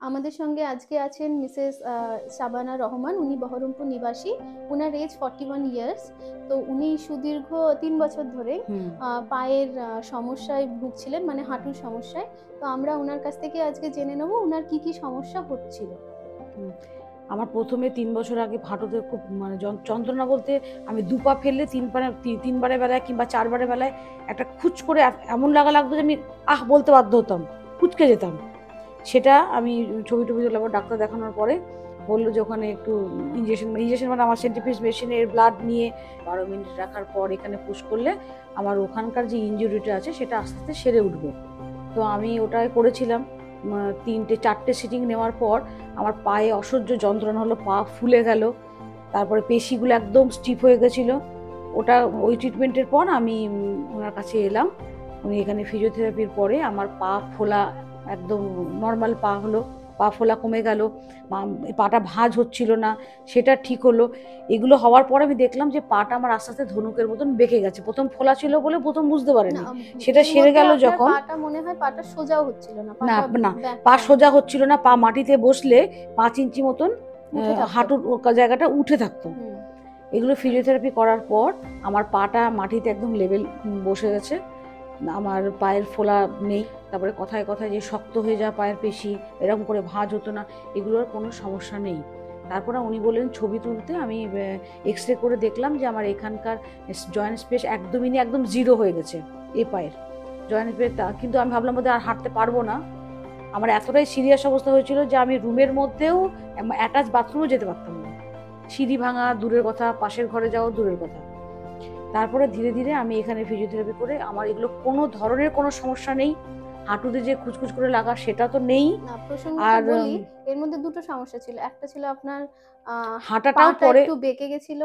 আমাদের সঙ্গে আজকে আছেন মিসেস শাবানা রহমান। উনি বহরমপুর নিবাসী। উনার এজ 41 ইয়ার্স। তো উনি সুদীর্ঘ 3 বছর ধরে হুম। পায়ের সমস্যায় ভুগছিলেন, মানে হাঁটুর সমস্যায়। তো আমরা ওনার কাছ থেকে আজকে জেনে নেব ওনার কি কি সমস্যা হচ্ছিল। হুম। আমার প্রথমে 3 বছর আগে হাঁটুতে খুব মানে যন্ত্রণা বলতে আমি দুপা ফেললে তিনবারের বেলায় কিংবা 4বারের বেলায় একটা খুচ করে এমন লাগতো যে আমি বলতে বাধ্য হতাম, কুঁচকে যেতাম। সেটা আমি ছবি টবি তুলে ডাক্তার দেখানোর পরে বললো যে ওখানে একটু ইঞ্জেকশন মানে আমার সেন্টিফিউজ মেশিনের ব্লাড নিয়ে 12 মিনিট রাখার পর এখানে পুশ করলে আমার ওখানকার যে ইনজুরিটা আছে সেটা আস্তে আস্তে সেরে উঠবে। তো আমি ওটাই করেছিলাম। 3-4টে সিটিং নেওয়ার পর আমার পায়ে অসহ্য যন্ত্রণা হলো, পা ফুলে গেল, তারপরে পেশিগুলো একদম স্টিফ হয়ে গেছিলো। ওই ট্রিটমেন্টের পর আমি ওনার কাছে এলাম। উনি এখানে ফিজিওথেরাপির পরে আমার পা ফোলা একদম নর্মাল পা হলো, পা ফোলা কমে গেল, পাটা ভাঁজ হচ্ছিল না, সেটা ঠিক হলো। এগুলো হওয়ার পর আমি দেখলাম যে পাটা আমার আস্তে আস্তে ধনুকের মতন বেঁকে গেছে। প্রথম ফোলা ছিল বলে প্রথম বুঝতে পারিনি, সেটা সেরে গেল যখন। পাটা মনে হয় পাটা সোজাও হচ্ছিল না, না না, পা সোজা হচ্ছিল না, পা মাটিতে বসলে 5 ইঞ্চি মতন হাঁটুর জায়গাটা উঠে থাকতো। এগুলো ফিজিওথেরাপি করার পর আমার পাটা মাটিতে একদম লেভেল বসে গেছে, আমার পায়ের ফোলা নেই। তারপরে কথায় কথায় যে শক্ত হয়ে যায় পায়ের পেশি, এরকম করে ভাঁজ হতো না, এগুলোর কোনো সমস্যা নেই। তারপরে উনি বললেন ছবি তুলতে। আমি এক্স রে করে দেখলাম যে আমার এখানকার জয়েন্ট স্পেস একদম জিরো হয়ে গেছে, এই পায়ের জয়েন্ট স্পেস। কিন্তু আমি ভাবলাম বোধহয় আর হাঁটতে পারবো না। আমার এতটাই সিরিয়াস অবস্থা হয়েছিল যে আমি রুমের মধ্যেও অ্যাটাচ বাথরুমও যেতে পারতাম না। সিঁড়ি ভাঙা দূরের কথা, পাশের ঘরে যাওয়া দূরের কথা। তারপরে ধীরে ধীরে আমি এখানে ফিজিওথেরাপি করে আমার এগুলো কোনো ধরনের কোনো সমস্যা নেই। হাঁটুতে যে খুচখুচ করে লাগা সেটা তো নেই। আর এর মধ্যে দুটো সমস্যা ছিল। একটা ছিল আপনার হাঁটাটাও পরে একটু বেঁকে গেছিল,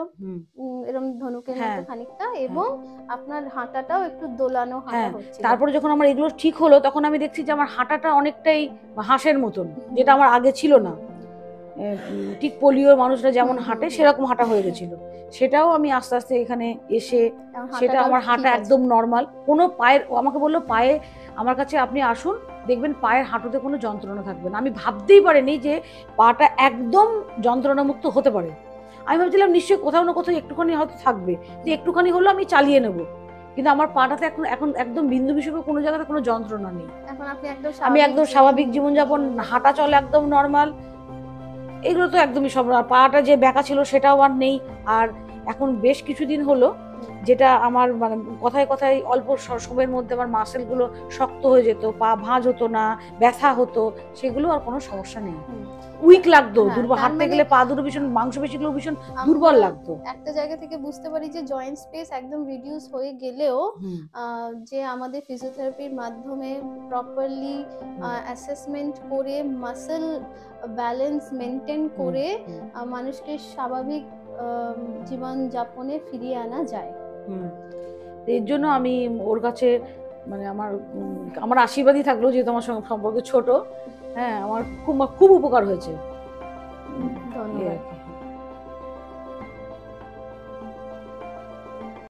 এরকম ধনুকের মতো খানিকটা, এবং আপনার হাঁটাটাও একটু দোলানো হাঁটা হচ্ছিল। তারপরে যখন আমার এগুলো ঠিক হলো তখন আমি দেখছি যে আমার হাঁটাটা অনেকটাই হাঁসের মতন, যেটা আমার আগে ছিল না। ঠিক পোলিওর মানুষরা যেমন হাঁটে সেরকম হাঁটা হয়ে গেছিল। সেটাও আমি আস্তে আস্তে এখানে এসে সেটা আমার হাঁটা একদম নর্মাল। কোনো পায়ের, আমাকে বললো পায়ে আমার কাছে আপনি আসুন, দেখবেন পায়ের হাঁটুতে কোনো যন্ত্রণা থাকবে না। আমি ভাবতেই পারিনি যে পাটা একদম যন্ত্রণামুক্ত হতে পারে। আমি ভাবছিলাম নিশ্চয়ই কোথাও না কোথাও একটুখানি হয়তো থাকবে, যে একটুখানি হলো আমি চালিয়ে নেব, কিন্তু আমার পাটাতে এখন একদম বিন্দু বিশেষে কোনো জায়গাতে কোনো যন্ত্রণা নেই। আমি একদম স্বাভাবিক জীবনযাপন, হাঁটা চলে একদম নর্মাল। এগুলো তো একদমই সব। পাটা যে ব্যাকা ছিল সেটাও আর নেই। আর এখন বেশ কিছুদিন হলো যেটা আমার মানে কথায় কথায় অল্প সময়ের মধ্যে আমার মাসেলগুলো শক্ত হয়ে যেত, পা ভাঁজ হতো না, ব্যথা হতো, সেগুলো আর কোনো সমস্যা নেই। উইক লাগতো, দুর্বল, হাঁটতে গেলে পা দুটো ভীষণ, মাংসপেশিগুলো ভীষণ দুর্বল লাগতো। একটা জায়গা থেকে বুঝতে পারি যে জয়েন্ট স্পেস একদম রিডিউস হয়ে গেলেও যে আমাদের ফিজিওথেরাপির মাধ্যমে প্রপারলি অ্যাসেসমেন্ট করে মাসল ব্যালেন্স মেনটেন করে মানুষকে স্বাভাবিক জীবনযাপনে ফিরিয়ে আনা যায়। এর জন্য আমি ওর কাছে মানে আমার আশীর্বাদই থাকলো, যেহেতু আমার সম্পর্কে ছোট। আমার খুব খুব উপকার হয়েছে।